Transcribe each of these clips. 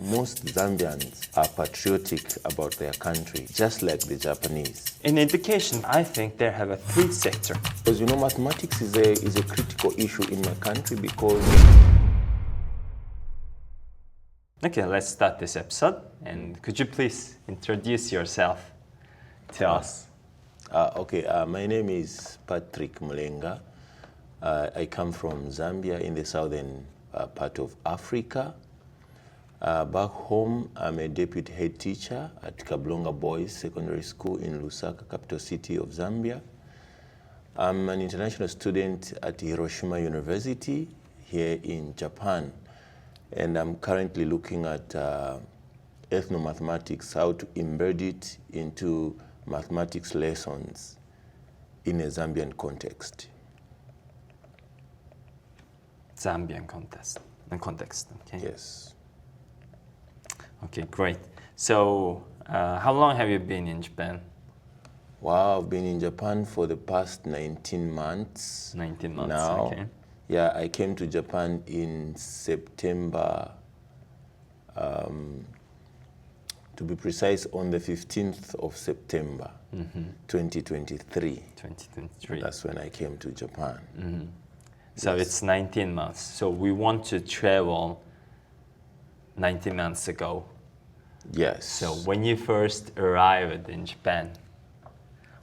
most Zambians are patriotic about their country, just like the Japanese. In education, I think they have a three sector. Because mathematics is a critical issue in my country because... Okay, let's start this episode. And could you please introduce yourself to us? My name is Patrick Mulenga. I come from Zambia in the southern part of Africa. Back home, I'm a deputy head teacher at Kablonga Boys Secondary School in Lusaka, capital city of Zambia. I'm an international student at Hiroshima University here in Japan. And I'm currently looking at ethnomathematics, how to embed it into mathematics lessons in a Zambian context. Zambian context, okay. Yes. Okay, great. So, how long have you been in Japan? Wow, I've been in Japan for the past 19 months. 19 months, now. Okay. Yeah, I came to Japan in September, to be precise, on the 15th of September, 2023. 2023. That's when I came to Japan. So Yes. it's 19 months. So we want to travel 19 months ago. Yes. So when you first arrived in Japan,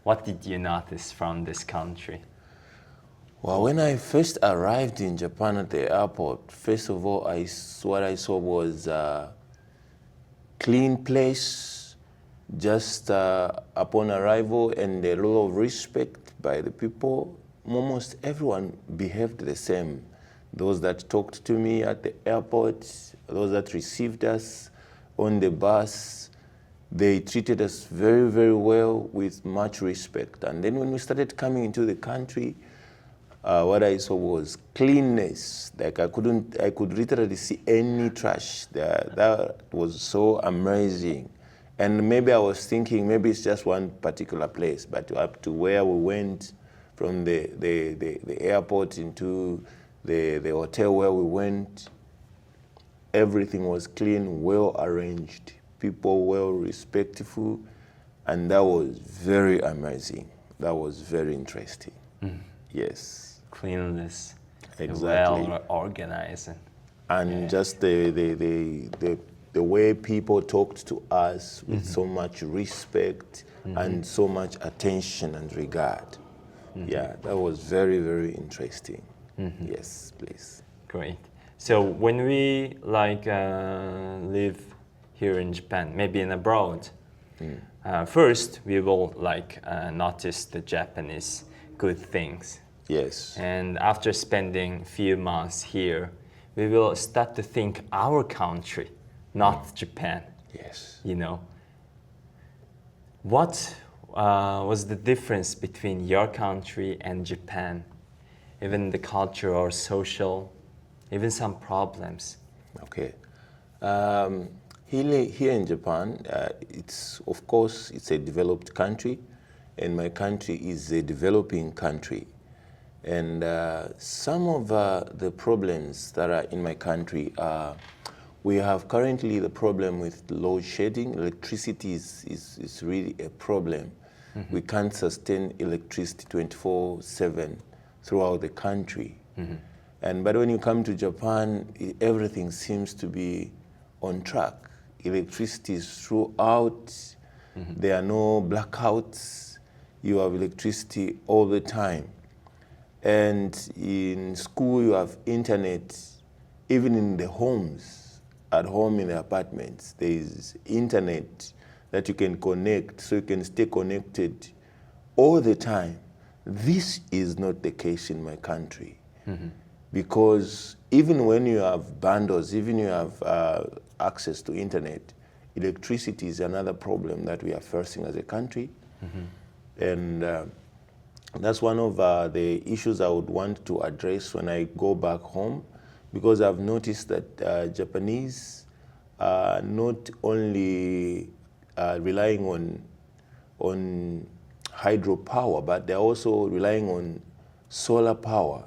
what did you notice from this country? Well, when I first arrived in Japan at the airport, first of all, what I saw was a clean place just upon arrival, and a lot of respect by the people. Almost everyone behaved the same. Those that talked to me at the airport, those that received us on the bus, they treated us very, very well with much respect. And then when we started coming into the country, what I saw was cleanness. Like I could literally see any trash. That was so amazing. And maybe I was thinking maybe it's just one particular place, but up to where we went, from the airport into the hotel where we went, everything was clean, well arranged, people well respectful, and that was very amazing. That was very interesting. Yes. Cleanliness, Exactly. well organized. And just the way people talked to us with so much respect and so much attention and regard. Yeah, that was very, very interesting. Yes, please. Great. So when we live here in Japan, maybe in abroad, first we will notice the Japanese good things. Yes. And after spending a few months here, we will start to think our country, not Japan. Yes. You know, what was the difference between your country and Japan? Even the culture or social, even some problems. Okay. Here in Japan, it's a developed country, and my country is a developing country. And some of the problems that are in my country are, we have currently the problem with load shedding. Electricity is really a problem. We can't sustain electricity 24/7 throughout the country. But when you come to Japan, everything seems to be on track. Electricity is throughout. There are no blackouts. You have electricity all the time. And in school, you have internet. Even in the homes, at home in the apartments, there is internet that you can connect, so you can stay connected all the time. This is not the case in my country. Because even when you have bundles, even you have access to internet, electricity is another problem that we are facing as a country. And that's one of the issues I would want to address when I go back home, because I've noticed that Japanese are not only relying on hydropower, but they're also relying on solar power.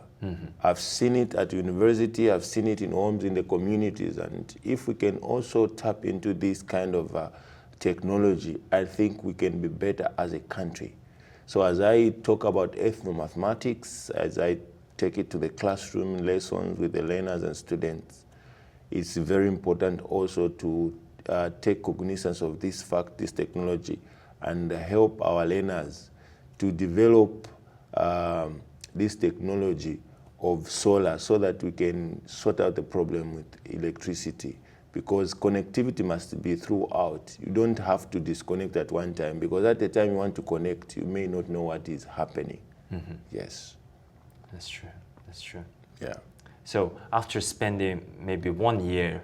I've seen it at university, I've seen it in homes, in the communities, and if we can also tap into this kind of technology, I think we can be better as a country. So as I talk about ethnomathematics, as I take it to the classroom lessons with the learners and students, it's very important also to take cognizance of this fact, this technology, and help our learners to develop this technology of solar so that we can sort out the problem with electricity, because connectivity must be throughout. You don't have to disconnect at one time, because at the time you want to connect, you may not know what is happening. Yes. That's true. That's true. Yeah. So after spending maybe 1 year,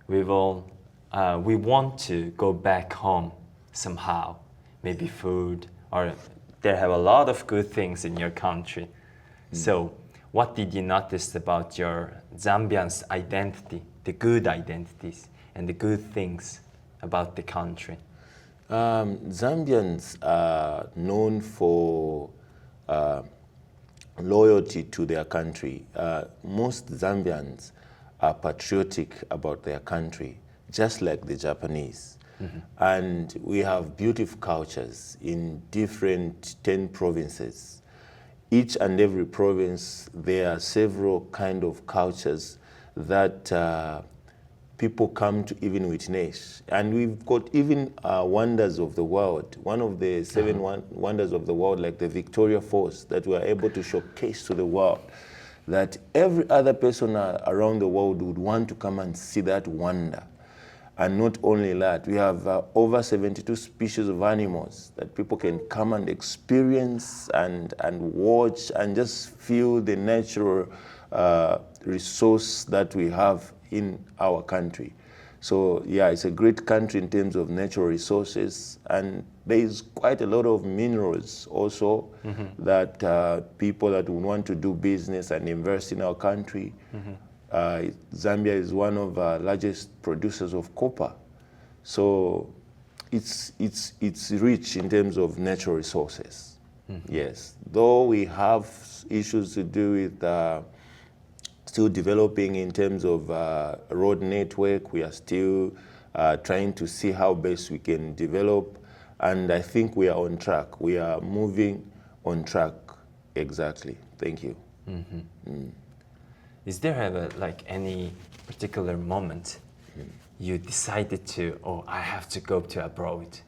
we want to go back home somehow, maybe food, or they have a lot of good things in your country. So what did you notice about your Zambians' identity, the good identities and the good things about the country? Zambians are known for loyalty to their country. Most Zambians are patriotic about their country, just like the Japanese. And we have beautiful cultures in different 10 provinces. Each and every province, there are several kind of cultures that people come to even witness. And we've got even wonders of the world. One of the 7 wonders of the world, like the Victoria Falls, that we are able to showcase to the world, that every other person around the world would want to come and see that wonder. And not only that, we have over 72 species of animals that people can come and experience and watch and just feel the natural resource that we have in our country. So yeah, it's a great country in terms of natural resources, and there is quite a lot of minerals also that people that would want to do business and invest in our country. Zambia is one of our largest producers of copper. So it's rich in terms of natural resources. Yes, though we have issues to do with still developing in terms of road network. We are still trying to see how best we can develop, and I think we are on track. We are moving on track, exactly. Thank you. Is there ever like any particular moment you decided to, oh, I have to go to abroad?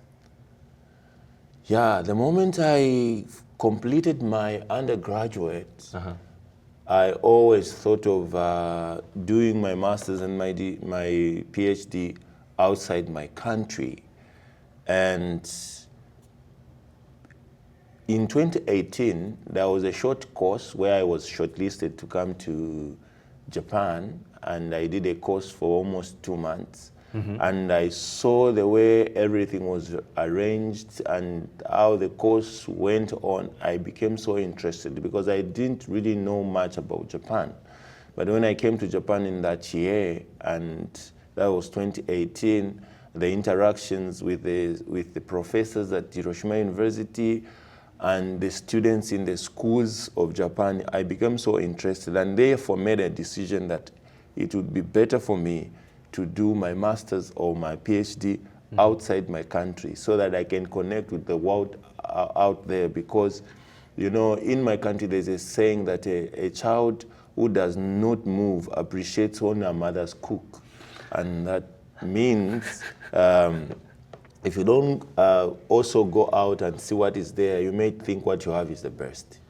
Yeah, the moment I completed my undergraduate, I always thought of doing my master's and my PhD outside my country. And in 2018, there was a short course where I was shortlisted to come to Japan, and I did a course for almost 2 months. And I saw the way everything was arranged and how the course went on. I became so interested because I didn't really know much about Japan. But when I came to Japan in that year, and that was 2018, the interactions with the professors at Hiroshima University and the students in the schools of Japan, I became so interested, and therefore made a decision that it would be better for me to do my master's or my PhD outside my country, so that I can connect with the world out there. Because, you know, in my country there's a saying that a child who does not move appreciates when her mother's cook. And that means if you don't also go out and see what is there, you may think what you have is the best.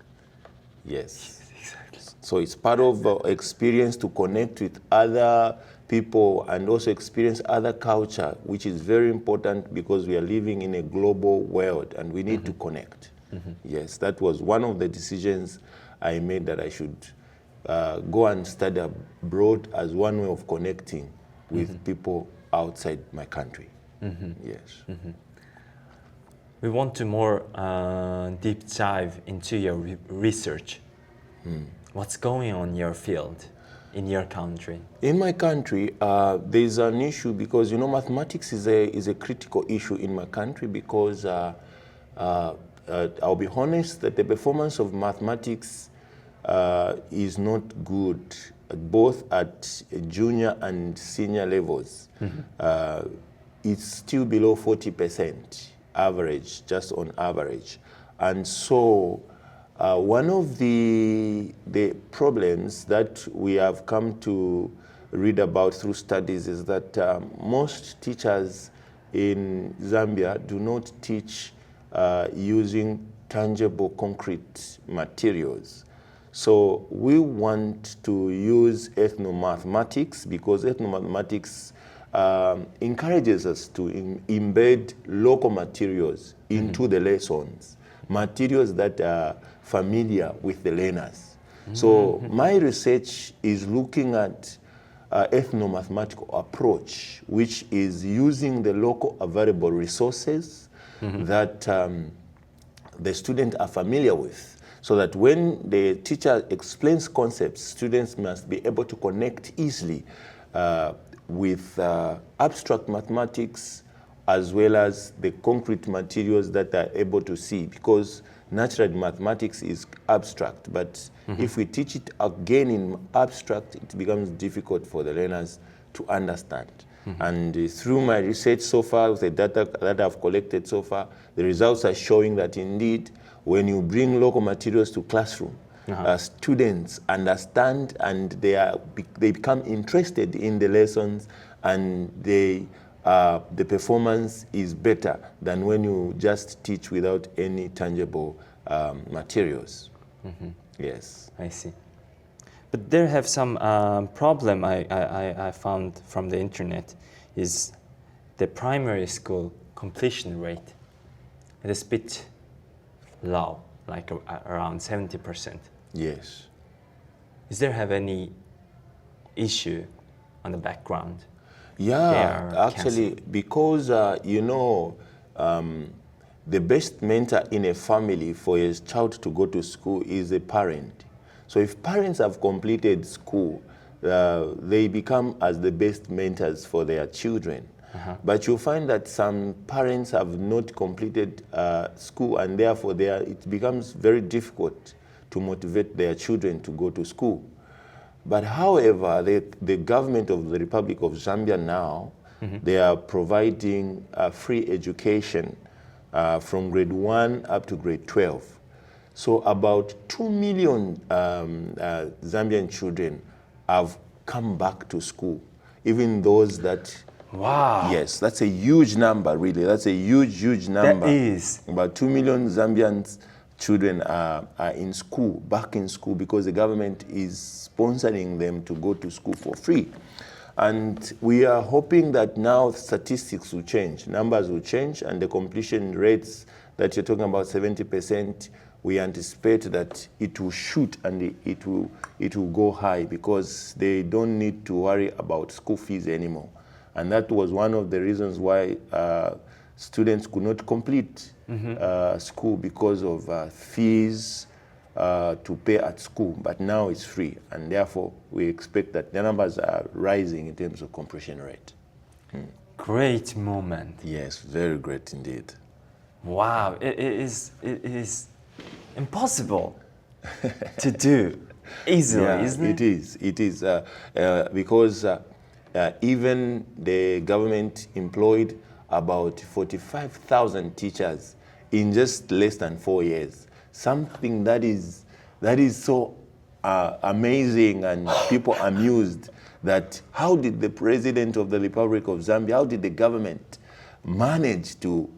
Yes. Exactly. So it's part of experience to connect with other people and also experience other culture, which is very important because we are living in a global world and we need to connect. Yes, that was one of the decisions I made, that I should go and study abroad as one way of connecting with people outside my country. Yes. We want to more deep dive into your research. What's going on in your field, in your country? In my country, there's an issue because, you know, mathematics is a critical issue in my country because I'll be honest that the performance of mathematics is not good, both at junior and senior levels. It's still below 40% average, just on average. And so one of the problems that we have come to read about through studies is that most teachers in Zambia do not teach using tangible concrete materials. So we want to use ethnomathematics because ethnomathematics encourages us to embed local materials into the lessons, materials that are familiar with the learners. So my research is looking at ethnomathematical approach, which is using the local available resources that the students are familiar with, so that when the teacher explains concepts, students must be able to connect easily with abstract mathematics as well as the concrete materials that are able to see, because naturally mathematics is abstract, but if we teach it again in abstract, it becomes difficult for the learners to understand. And through my research so far, with the data that I've collected so far, the results are showing that indeed, when you bring local materials to classroom, students understand and they become interested in the lessons, and the performance is better than when you just teach without any tangible materials. Yes. I see. But there have some problem I found from the internet is the primary school completion rate. It is a bit low, like around 70%. Yes. Is there have any issue on the background? Yeah, actually, because you know, the best mentor in a family for a child to go to school is a parent. So if parents have completed school, they become as the best mentors for their children. But you'll find that some parents have not completed school, and therefore it becomes very difficult to motivate their children to go to school. But however, the government of the Republic of Zambia now, they are providing free education from grade 1 up to grade 12. So about 2 million Zambian children have come back to school, even those that... Wow. Yes, that's a huge number, really. That's a huge, huge number. That is. About 2 million Zambian children are in school, back in school, because the government is sponsoring them to go to school for free. And we are hoping that now statistics will change, numbers will change, and the completion rates that you're talking about, 70%, we anticipate that it will shoot and it will go high, because they don't need to worry about school fees anymore. And that was one of the reasons why students could not complete school, because of fees to pay at school. But now it's free, and therefore we expect that the numbers are rising in terms of completion rate. Great moment. Yes, very great indeed. Wow, it is impossible to do easily, isn't it? It is, because even the government employed about 45,000 teachers in just less than 4 years. Something that is so amazing, and people amused that how did the President of the Republic of Zambia, how did the government manage to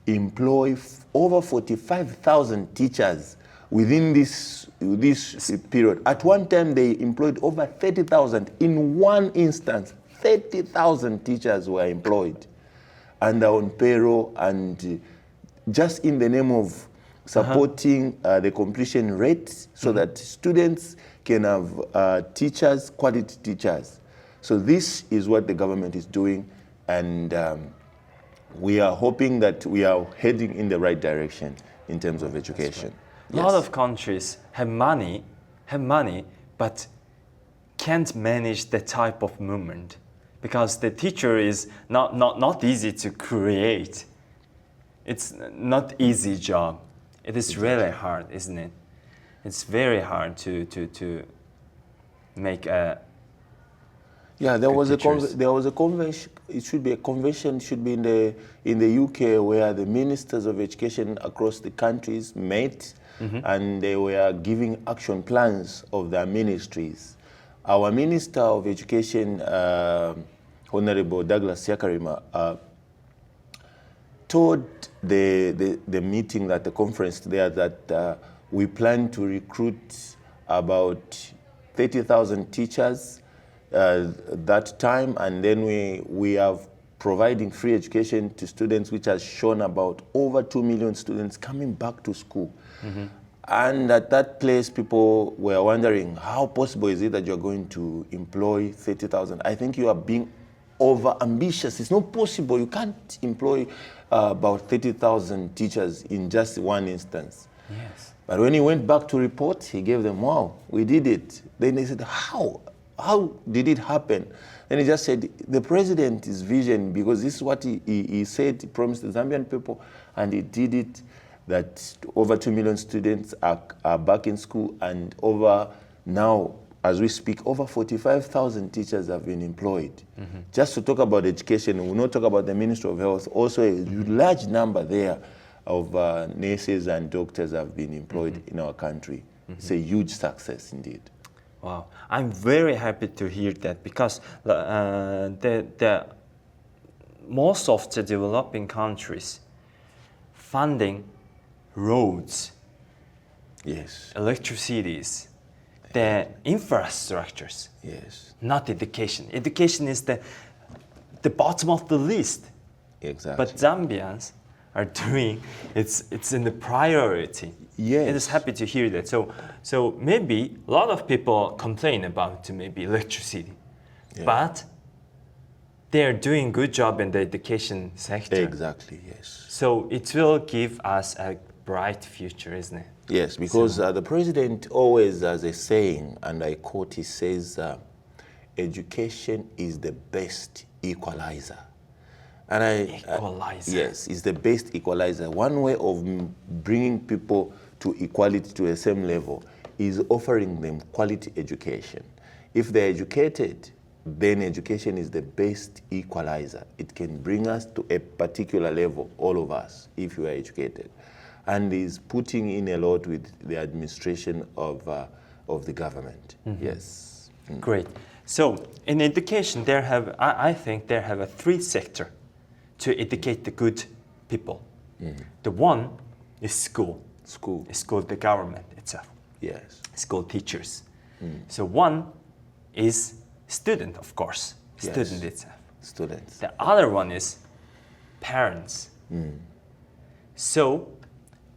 employ over 45,000 teachers within this period? At one time, they employed over 30,000 in one instance. 30,000 teachers were employed and are on payroll, and just in the name of supporting the completion rate, so that students can have teachers, quality teachers. So this is what the government is doing, and we are hoping that we are heading in the right direction in terms of education. Right. A lot of countries have money, but can't manage the type of movement, because the teacher is not easy to create. It's not easy job. It is really hard, isn't it? it's very hard to make a Yeah, there was teachers. there was a convention. It should be a convention. Should be in the UK, where the ministers of education across the countries met, and they were giving action plans of their ministries. Our Minister of Education, Honorable Douglas Yakarima, told the meeting, that the conference there, that we plan to recruit about 30,000 teachers that time, and then we are providing free education to students, which has shown about over 2 million students coming back to school. And at that place, people were wondering, how possible is it that you're going to employ 30,000? I think you are being over ambitious. It's not possible. You can't employ about 30,000 teachers in just one instance. Yes. But when he went back to report, he gave them, wow, we did it. Then they said, how? How did it happen? And he just said, the president's vision, because this is what he said, he promised the Zambian people, and he did it, that over 2 million students are back in school, and over now, as we speak, over 45,000 teachers have been employed. Just to talk about education, we'll not talk about the Ministry of Health, also a large number there of nurses and doctors have been employed in our country. It's a huge success indeed. Wow, I'm very happy to hear that, because the most of the developing countries funding roads, Yes, electricities, the infrastructures, yes, not education. Education is the bottom of the list. exactly. But Zambians are doing it's in the priority. Yes. It is happy to hear that. So maybe a lot of people complain about maybe electricity, but they're doing good job in the education sector. Exactly, yes. So it will give us a bright future, isn't it? Yes, because the president always has a saying, and I quote, he says, education is the best equalizer. And Equalizer. yes, it's the best equalizer. One way of bringing people to equality, to the same level, is offering them quality education. If they're educated, then education is the best equalizer. It can bring us to a particular level, all of us, if you are educated. And is putting in a lot with the administration of the government. Yes. Great. So in education, I think there have a three sector to educate the good people. The one is school. School. School, the government itself. Yes. School teachers. So one is student, of course. Yes. Student itself. Students. The other one is parents. So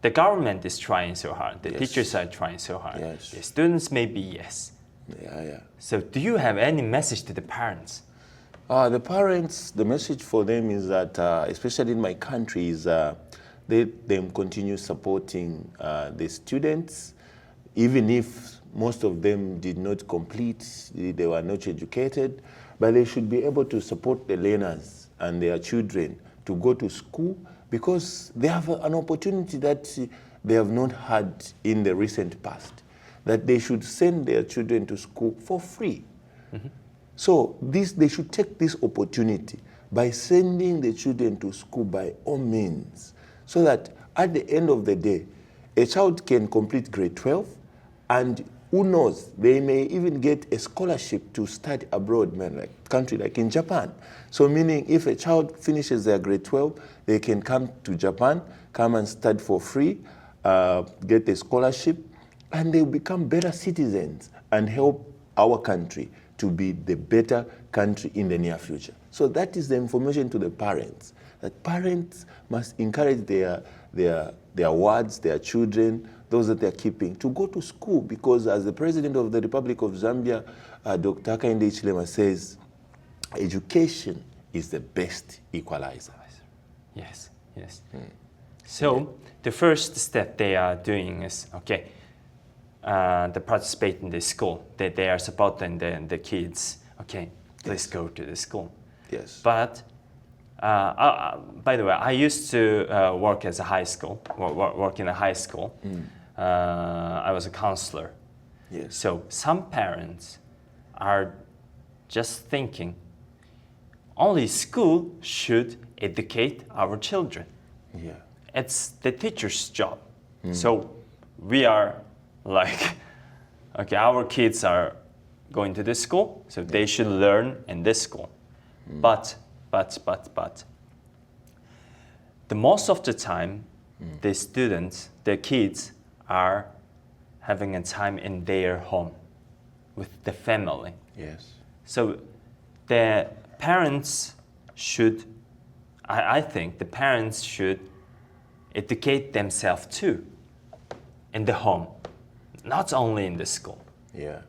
the government is trying so hard. The teachers are trying so hard. Yes. The students maybe yes. Yeah. So do you have any message to the parents? The parents, the message for them is that, especially in my country, is them continue supporting the students, even if most of them did not complete, they were not educated, but they should be able to support the learners and their children to go to school, because they have an opportunity that they have not had in the recent past, that they should send their children to school for free. So they should take this opportunity by sending the children to school by all means, so that at the end of the day, a child can complete grade 12, and who knows, they may even get a scholarship to study abroad, country like in Japan. So meaning if a child finishes their grade 12, they can come to Japan, come and study for free, get a scholarship, and they will become better citizens and help our country to be the better country in the near future. So that is the information to the parents, that parents must encourage their wards, their children, those that they're keeping, to go to school, because as the President of the Republic of Zambia, Dr. Hakainde Hichilema, says, education is the best equalizer. Yes. So the first step they are doing is, they participate in the school. They are supporting the kids. Please go to the school. Yes. But by the way, I used to work as a high school, work in a high school. I was a counselor. Yes. So some parents are just thinking only school should educate our children. Yeah. It's the teacher's job. So we are like, okay, our kids are going to this school, so they should learn in this school. But, the most of the time, the students, the kids are having a time in their home with the family. Yes. So the parents should, I think the parents should educate themselves too in the home, not only in the school. Yeah.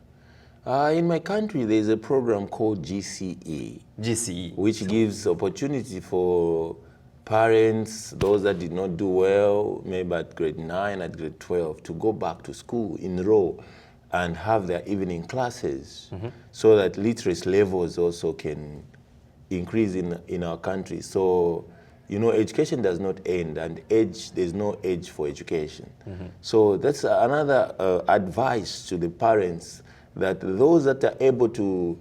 In my country, there's a program called GCE, GCE. which gives opportunity for parents, those that did not do well, maybe at grade 9, at grade 12, to go back to school, enroll, and have their evening classes so that literacy levels also can increase in our country. So, you know, education does not end, and there's no age for education. So that's another advice to the parents, that those that are able to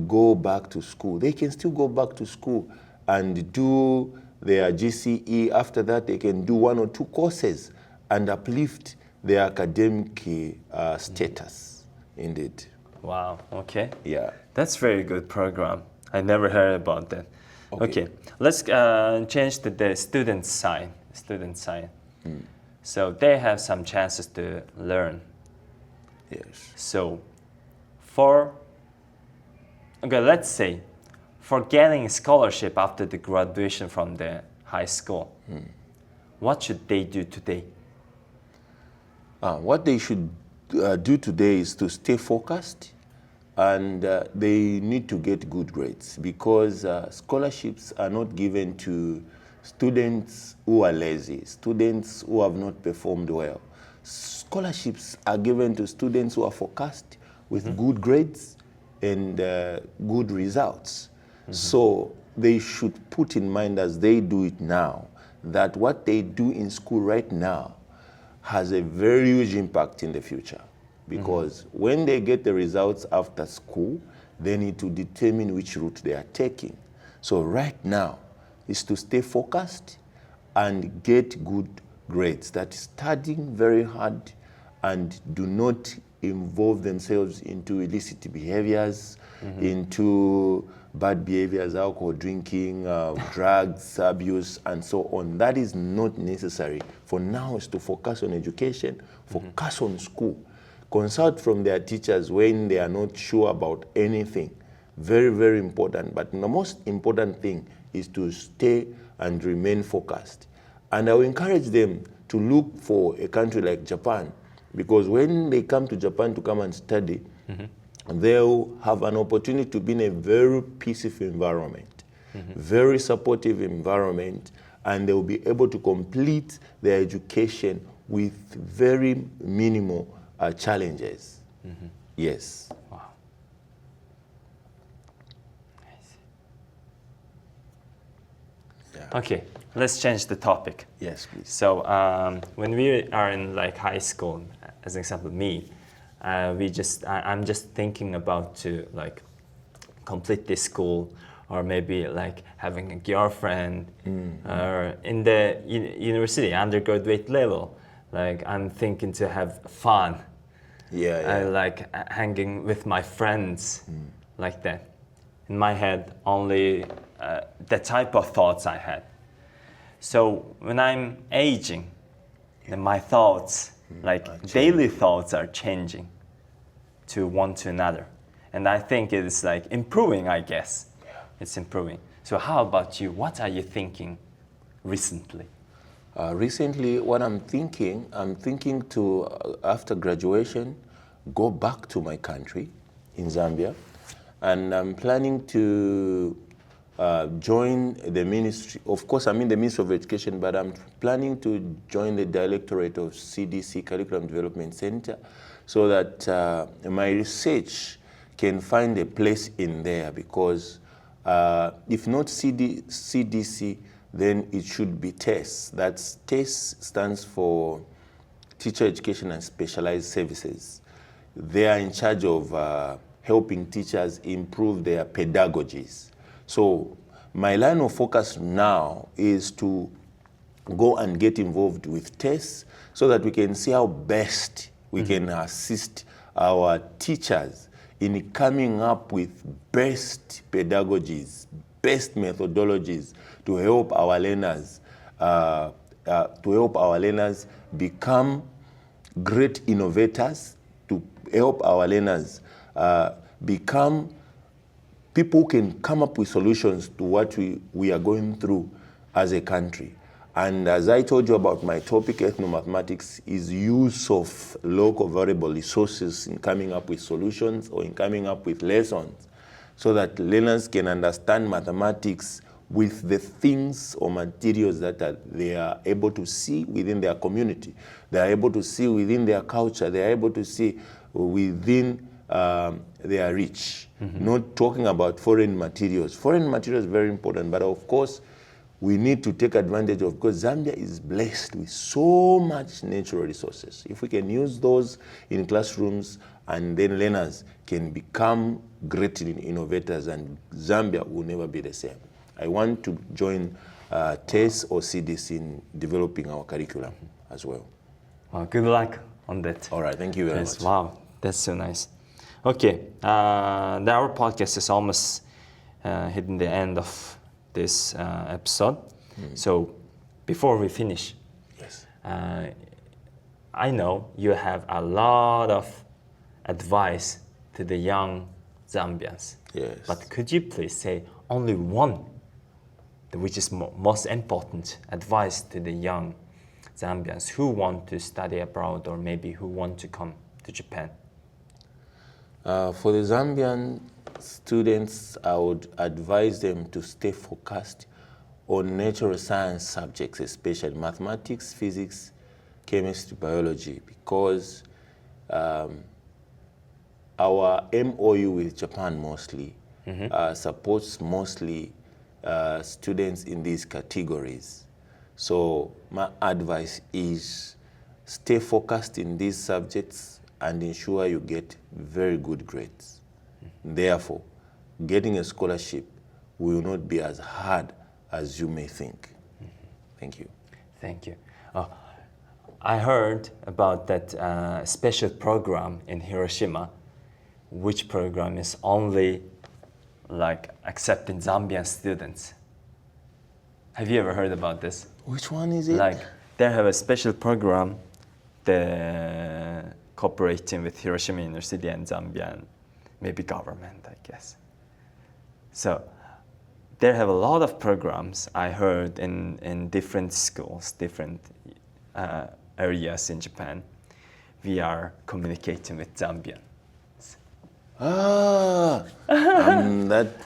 go back to school, they can still go back to school and do their GCE. After that, they can do 1 or 2 courses and uplift their academic status. Indeed. Wow, okay. Yeah. That's very good program. I never heard about that. Okay, let's change to the student side. So they have some chances to learn. Yes. So let's say for getting a scholarship after the graduation from the high school, what should they do today? What they should do today is to stay focused, and they need to get good grades, because scholarships are not given to students who are lazy, students who have not performed well. Scholarships are given to students who are focused with good grades and good results. So they should put in mind, as they do it now, that what they do in school right now has a very huge impact in the future. Because when they get the results after school, they need to determine which route they are taking. So right now is to stay focused and get good grades, that is studying very hard and do not involve themselves into illicit behaviors, into bad behaviors, alcohol drinking, drugs abuse, and so on. That is not necessary. For now is to focus on education, focus on school. Consult from their teachers when they are not sure about anything. Very, very important. But the most important thing is to stay and remain focused. And I will encourage them to look for a country like Japan, because when they come to Japan to come and study, they'll have an opportunity to be in a very peaceful environment, very supportive environment, and they'll be able to complete their education with very minimal challenges. Yes. Wow. Nice. Yeah. Okay, let's change the topic. Yes, please. So when we are in like high school, as an example, me, I'm just thinking about to like complete this school, or maybe like having a girlfriend, or in the university undergraduate level, like I'm thinking to have fun. Yeah, yeah. I like hanging with my friends, like that. In my head, only the type of thoughts I had. So when I'm aging, then my thoughts, like daily thoughts, are changing to one to another. And I think it's like improving, I guess. Yeah. It's improving. So how about you? What are you thinking recently? Recently, what I'm thinking to, after graduation, go back to my country in Zambia. And I'm planning to join the ministry. Of course, I'm in the Ministry of Education, but I'm planning to join the Directorate of CDC, Curriculum Development Center, so that my research can find a place in there, because if not CDC, then it should be TESS. That's TESS stands for teacher education and specialized services. They are in charge of helping teachers improve their pedagogies. So my line of focus now is to go and get involved with tests so that we can see how best we can assist our teachers in coming up with best pedagogies, best methodologies to help our learners become great innovators, to help our learners become people who can come up with solutions to what we are going through as a country. And as I told you about my topic, ethnomathematics is use of local variable resources in coming up with solutions or in coming up with lessons so that learners can understand mathematics with the things or materials that they are able to see within their community. They are able to see within their culture. They are able to see within their reach. Not talking about foreign materials. Foreign materials is very important, but of course, we need to take advantage of, because Zambia is blessed with so much natural resources. If we can use those in classrooms, and then learners can become great innovators, and Zambia will never be the same. I want to join TESS or CDC in developing our curriculum as well. Well, good luck on that. All right, thank you very much. Wow, that's so nice. Okay, our podcast is almost hitting the end of this episode. So before we finish, Yes. I know you have a lot of advice to the young Zambians. Yes. But could you please say only one, which is most important advice to the young Zambians who want to study abroad or maybe who want to come to Japan? For the Zambian students, I would advise them to stay focused on natural science subjects, especially mathematics, physics, chemistry, biology, because our MOU with Japan mostly supports mostly students in these categories. So my advice is stay focused in these subjects and ensure you get very good grades. Therefore, getting a scholarship will not be as hard as you may think. Thank you. Thank you. I heard about that special program in Hiroshima, which program is only like accepting Zambian students. Have you ever heard about this? Which one is it? Like they have a special program, the cooperating with Hiroshima University and Zambian, maybe government, I guess. So they have a lot of programs I heard in different schools, different areas in Japan. We are communicating with Zambian. That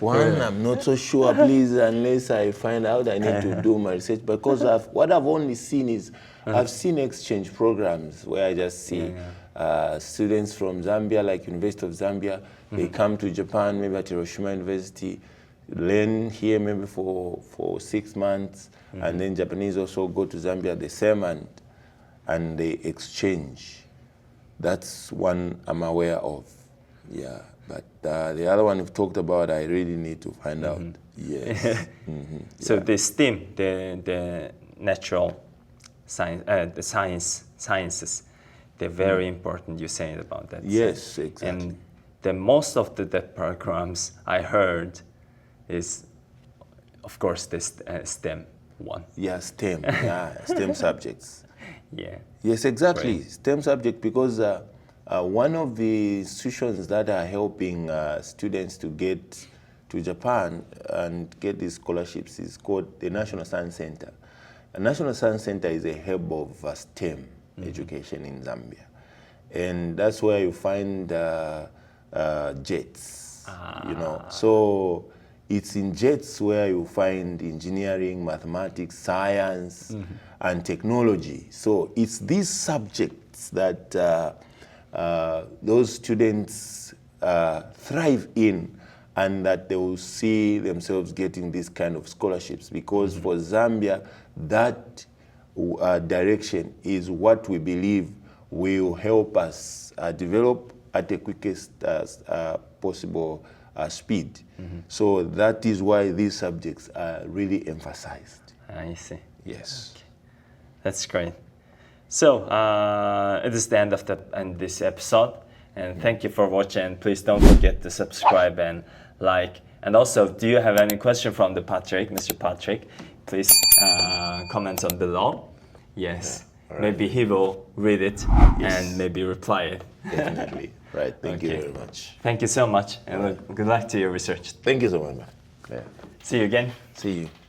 one, I'm not so sure, please, unless I find out, I need to do my research, because what I've only seen is, I've seen exchange programs where I just see students from Zambia, like University of Zambia, they come to Japan, maybe at Hiroshima University, learn here maybe for 6 months, and then Japanese also go to Zambia the same, and they exchange. That's one I'm aware of. Yeah, but the other one we've talked about, I really need to find out. Yes. So the STEM, the natural science, the sciences, they're very important. You saying about that. Yes, exactly. And the most of the programs I heard is, of course, this STEM one. Yeah, STEM. Yeah, STEM subjects. Yeah. Yes, exactly. Right. STEM subject, because one of the institutions that are helping students to get to Japan and get these scholarships is called the National Science Center. The National Science Center is a hub of STEM education in Zambia. And that's where you find JETS, you know. So it's in JETS where you find engineering, mathematics, science, and technology. So it's these subjects that those students thrive in, and that they will see themselves getting these kind of scholarships, because for Zambia, that direction is what we believe will help us develop at the quickest possible speed. So that is why these subjects are really emphasized. I see. Yes. Okay. That's great. So it is the end of this episode, and thank you for watching. And please don't forget to subscribe and like. And also, do you have any question from Mr. Patrick? Please comment on below. Yes. Yeah. Right. Maybe he will read it and maybe reply it. Definitely. Right. Thank you Okay. very much. Thank you so much, and good luck to your research. Thank you so much. Yeah. See you again. See you.